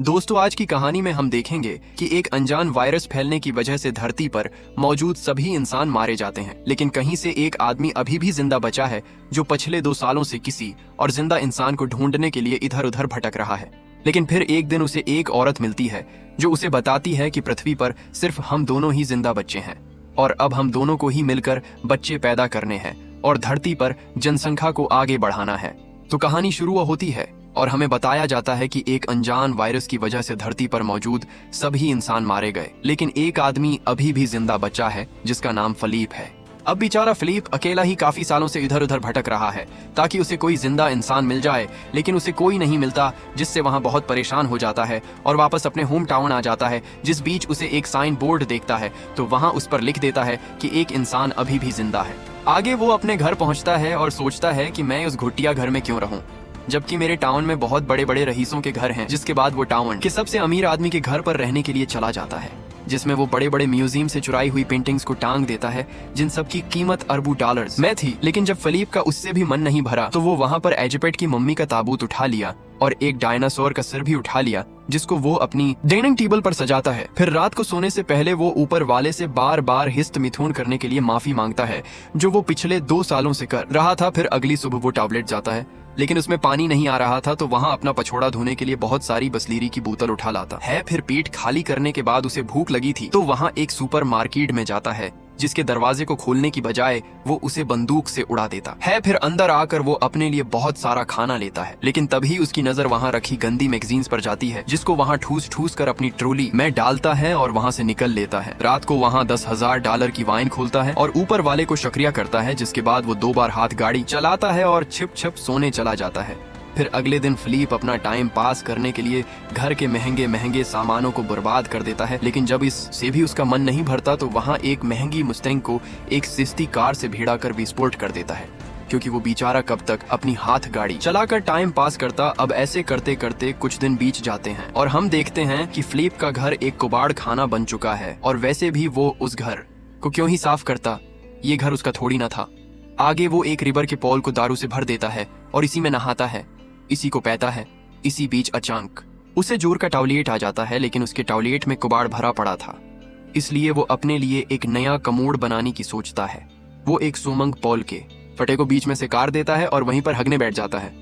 दोस्तों, आज की कहानी में हम देखेंगे कि एक अनजान वायरस फैलने की वजह से धरती पर मौजूद सभी इंसान मारे जाते हैं, लेकिन कहीं से एक आदमी अभी भी जिंदा बचा है जो पिछले 2 सालों से किसी और जिंदा इंसान को ढूंढने के लिए इधर उधर भटक रहा है। लेकिन फिर एक दिन उसे एक औरत मिलती है जो उसे बताती है कि पृथ्वी पर सिर्फ हम दोनों ही जिंदा बच्चे हैं और अब हम दोनों को ही मिलकर बच्चे पैदा करने हैं और धरती पर जनसंख्या को आगे बढ़ाना है। तो कहानी शुरू होती है और हमें बताया जाता है कि एक अनजान वायरस की वजह से धरती पर मौजूद सभी इंसान मारे गए, लेकिन एक आदमी अभी भी जिंदा बचा है जिसका नाम फिलिप है। अब बेचारा फिलिप अकेला ही काफी सालों से इधर उधर भटक रहा है ताकि उसे कोई जिंदा इंसान मिल जाए, लेकिन उसे कोई नहीं मिलता, जिससे वहां बहुत परेशान हो जाता है और वापस अपने होम टाउन आ जाता है। जिस बीच उसे एक साइन बोर्ड देखता है तो वहां उस पर लिख देता है कि एक इंसान अभी भी जिंदा है। आगे वो अपने घर पहुंचता है और सोचता है कि मैं उस घुटिया घर में क्यों रहूं, जबकि मेरे टाउन में बहुत बड़े बड़े रईसों के घर हैं। जिसके बाद वो टाउन के सबसे अमीर आदमी के घर पर रहने के लिए चला जाता है, जिसमें वो बड़े बड़े म्यूजियम से चुराई हुई पेंटिंग्स को टांग देता है जिन सब की कीमत अरबों डॉलर्स में थी। लेकिन जब फिलिप का उससे भी मन नहीं भरा तो वो वहाँ पर एजिपेट की मम्मी का ताबूत उठा लिया और एक डायनासोर का सिर भी उठा लिया, जिसको वो अपनी डाइनिंग टेबल पर सजाता है। फिर रात को सोने से पहले वो ऊपर वाले से बार बार हिस्त मिथुन करने के लिए माफी मांगता है जो वो पिछले 2 सालों से कर रहा था। फिर अगली सुबह वो टॉयलेट जाता है, लेकिन उसमें पानी नहीं आ रहा था तो वहाँ अपना पछोड़ा धोने के लिए बहुत सारी बसलीरी की बोतल उठा लाता है। फिर पेट खाली करने के बाद उसे भूख लगी थी तो वहाँ एक सुपर मार्केट में जाता है, जिसके दरवाजे को खोलने की बजाय वो उसे बंदूक से उड़ा देता है। फिर अंदर आकर वो अपने लिए बहुत सारा खाना लेता है, लेकिन तभी उसकी नजर वहाँ रखी गंदी मैगजीन्स पर जाती है, जिसको वहाँ ठूस ठूस कर अपनी ट्रोली में डालता है और वहाँ से निकल लेता है। रात को वहाँ $10,000 की वाइन खोलता है और ऊपर वाले को शुक्रिया करता है, जिसके बाद वो 2 बार हाथ गाड़ी चलाता है और छिप छिप सोने चला जाता है। फिर अगले दिन फिलिप अपना टाइम पास करने के लिए घर के महंगे महंगे सामानों को बर्बाद कर देता है, लेकिन जब इससे भी उसका मन नहीं भरता तो वहाँ एक महंगी मुस्टैंग को एक सस्ती कार से भिड़ा कर विस्फोट कर देता है, क्योंकि वो बेचारा कब तक अपनी हाथ गाड़ी चलाकर टाइम पास करता। अब ऐसे करते करते कुछ दिन बीत जाते हैं और हम देखते हैं कि फिलिप का घर एक कुबाड़ खाना बन चुका है, और वैसे भी वो उस घर को क्यों ही साफ करता, ये घर उसका थोड़ी ना था। आगे वो एक रिवर के पोल को दारू से भर देता है और इसी में नहाता है, इसी को पीता है। इसी बीच अचानक उसे जोर का टॉयलेट आ जाता है, लेकिन उसके टॉयलेट में कुबाड़ भरा पड़ा था, इसलिए वो अपने लिए एक नया कमोड बनाने की सोचता है। वो एक सोमंग पोल के फटे को बीच में से काट देता है और वहीं पर हगने बैठ जाता है।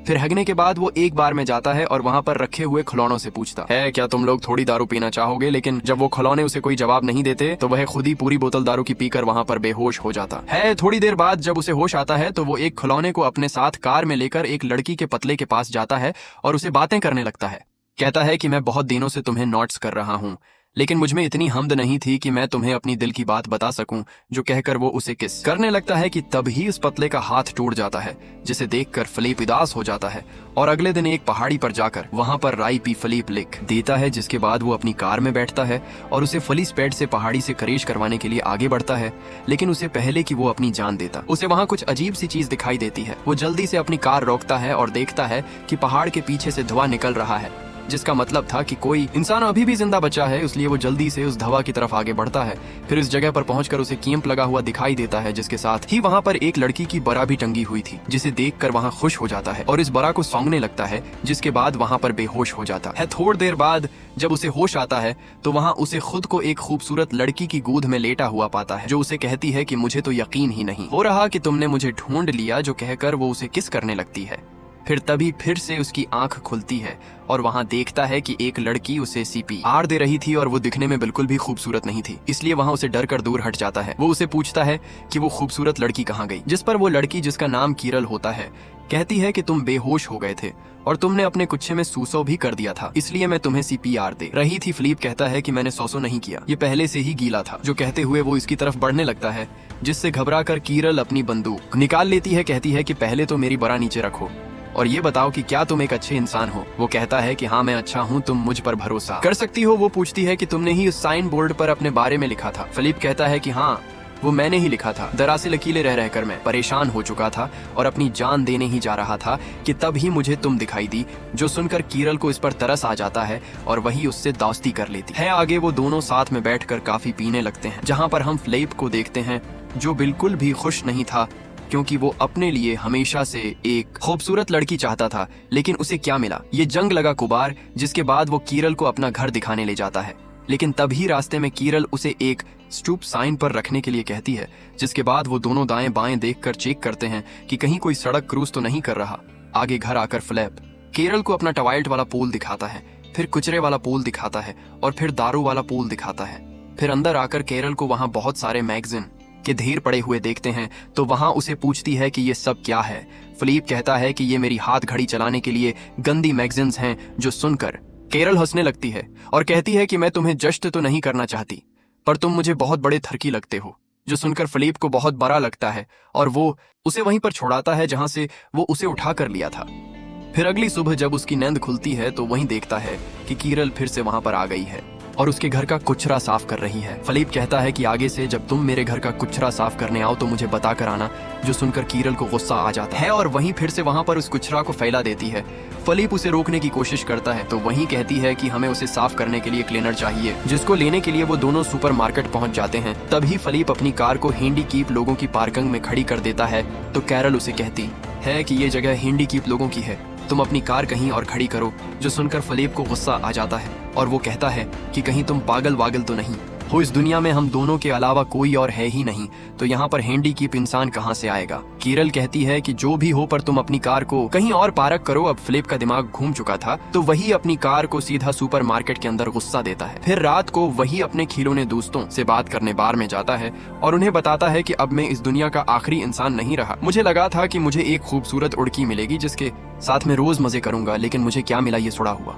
फिर हगने के बाद वो एक बार में जाता है और वहाँ पर रखे हुए खिलौनों से पूछता है, क्या तुम लोग थोड़ी दारू पीना चाहोगे? लेकिन जब वो खिलौने उसे कोई जवाब नहीं देते तो वह खुद ही पूरी बोतल दारू की पीकर वहाँ पर बेहोश हो जाता है। थोड़ी देर बाद जब उसे होश आता है तो वो एक खिलौने को अपने साथ कार में लेकर एक लड़की के पतले के पास जाता है और उसे बातें करने लगता है। कहता है कि मैं बहुत दिनों से तुम्हें नोट्स कर रहा हूँ, लेकिन मुझमें इतनी हमद नहीं थी कि मैं तुम्हें अपनी दिल की बात बता सकूं, जो कहकर वो उसे किस करने लगता है कि तभी उस पतले का हाथ टूट जाता है, जिसे देखकर फिलिप उदास हो जाता है और अगले दिन एक पहाड़ी पर जाकर वहां पर राई पी फिलिप लिख देता है। जिसके बाद वो अपनी कार में बैठता है और उसे फली स्पेड से पहाड़ी से करेश करवाने के लिए आगे बढ़ता है, लेकिन उसे पहले कि वो अपनी जान देता उसे वहाँ कुछ अजीब सी चीज दिखाई देती है। वो जल्दी से अपनी कार रोकता है और देखता है कि पहाड़ के पीछे से धुआं निकल रहा है, जिसका मतलब था कि कोई इंसान अभी भी जिंदा बचा है, इसलिए वो जल्दी से उस धवा की तरफ आगे बढ़ता है। फिर इस जगह पर पहुंचकर उसे कैंप लगा हुआ दिखाई देता है, जिसके साथ ही वहां पर एक लड़की की बरा भी टंगी हुई थी, जिसे देखकर वहां खुश हो जाता है और इस बरा को सौंगने लगता है, जिसके बाद वहां पर बेहोश हो जाता है। थोड़ी देर बाद जब उसे होश आता है तो वहां उसे खुद को एक खूबसूरत लड़की की गोद में लेटा हुआ पाता है, जो उसे कहती है कि मुझे तो यकीन ही नहीं हो रहा कि तुमने मुझे ढूंढ लिया, जो कहकर वो उसे किस करने लगती है। फिर तभी फिर से उसकी आंख खुलती है और वहाँ देखता है कि एक लड़की उसे CPR दे रही थी और वो दिखने में बिल्कुल भी खूबसूरत नहीं थी, इसलिए वहाँ उसे डर कर दूर हट जाता है। वो उसे पूछता है कि वो खूबसूरत लड़की कहाँ गई, जिस पर वो लड़की, जिसका नाम कीरल होता है, कहती है कि तुम बेहोश हो गए थे और तुमने अपने कुच्छे में सूसो भी कर दिया था, इसलिए मैं तुम्हें CPR दे रही थी। फिलिप कहता है कि मैंने सौसो नहीं किया, ये पहले से ही गीला था, जो कहते हुए वो इसकी तरफ बढ़ने लगता है, जिससे घबराकर कीरल अपनी बंदूक निकाल लेती है। कहती है कि पहले तो मेरी बरा नीचे रखो और ये बताओ कि क्या तुम एक अच्छे इंसान हो? वो कहता है कि हाँ मैं अच्छा हूँ, तुम मुझ पर भरोसा कर सकती हो। वो पूछती है कि तुमने ही उस साइन बोर्ड पर अपने बारे में लिखा था? फिलिप कहता है कि हाँ, वो मैंने ही लिखा था। दरासे लकीले रह रहकर मैं परेशान हो चुका था और अपनी जान देने ही जा रहा था कि तब ही मुझे तुम दिखाई दी, जो सुनकर कीरल को इस पर तरस आ जाता है और वही उससे दोस्ती कर लेती है। आगे वो दोनों साथ में बैठकर काफी पीने लगते हैं, जहाँ पर हम फिलिप को देखते हैं जो बिल्कुल भी खुश नहीं था, क्योंकि वो अपने लिए हमेशा से एक खूबसूरत लड़की चाहता था, लेकिन उसे क्या मिला? ये जंग लगा कुबार, जिसके बाद वो कीरल को अपना घर दिखाने ले जाता है। लेकिन तभी रास्ते में कीरल उसे एक स्टूप साइन पर रखने के लिए कहती है, जिसके बाद वो दोनों दाएं बाएं देखकर चेक करते हैं कि कहीं कोई सड़क क्रूज तो नहीं कर रहा। आगे घर आकर फ्लैप केरल को अपना टॉयलेट वाला पूल दिखाता है, फिर कुचरे वाला पूल दिखाता है और फिर दारू वाला पूल दिखाता है। फिर अंदर आकर केरल को वहां बहुत सारे मैगजीन के ढेर पड़े हुए देखते हैं, तो वहां उसे पूछती है कि ये सब क्या है। फिलिप कहता है कि ये मेरी हाथ घड़ी चलाने के लिए गंदी मैगजीन्स हैं। जो सुनकर केरल हंसने लगती है और कहती है कि मैं तुम्हें जश्न तो नहीं करना चाहती, पर तुम मुझे बहुत बड़े थरकी लगते हो। जो सुनकर फिलिप को बहुत बुरा लगता है और वो उसे वहीं पर छोड़ाता है जहां से वो उसे उठा कर लिया था। फिर अगली सुबह जब उसकी नींद खुलती है तो वहीं देखता है कि कीरल फिर से वहां पर आ गई है और उसके घर का कुचरा साफ कर रही है। फिलिप कहता है कि आगे से जब तुम मेरे घर का कुचरा साफ करने आओ तो मुझे बता कर आना। जो सुनकर कीरल को गुस्सा आ जाता है और वहीं फिर से वहां पर उस कुचरा को फैला देती है। फिलिप उसे रोकने की कोशिश करता है तो वहीं कहती है कि हमें उसे साफ करने के लिए क्लीनर चाहिए, जिसको लेने के लिए वो दोनों सुपरमार्केट पहुंच जाते हैं। तभी फिलिप अपनी कार को हिंडी कीप लोगों की पार्किंग में खड़ी कर देता है, तो कैरल उसे कहती है कि ये जगह हिंडी कीप लोगों की है, तुम अपनी कार कहीं और खड़ी करो। जो सुनकर फिलिप को गुस्सा आ जाता है और वो कहता है कि कहीं तुम पागल वागल तो नहीं हो, इस दुनिया में हम दोनों के अलावा कोई और है ही नहीं, तो यहाँ पर हैंडी कीप इंसान कहाँ से आएगा। कीरल कहती है कि जो भी हो पर तुम अपनी कार को कहीं और पार्क करो। अब फिलिप का दिमाग घूम चुका था, तो वही अपनी कार को सीधा सुपरमार्केट के अंदर गुस्सा देता है। फिर रात को वही अपने खिलौने दोस्तों से बात करने बार में जाता है और उन्हें बताता है कि अब मैं इस दुनिया का आखिरी इंसान नहीं रहा। मुझे लगा था कि मुझे एक खूबसूरत उड़की मिलेगी जिसके साथ मैं रोज मजे करूंगा, लेकिन मुझे क्या मिला ये सुड़ा हुआ।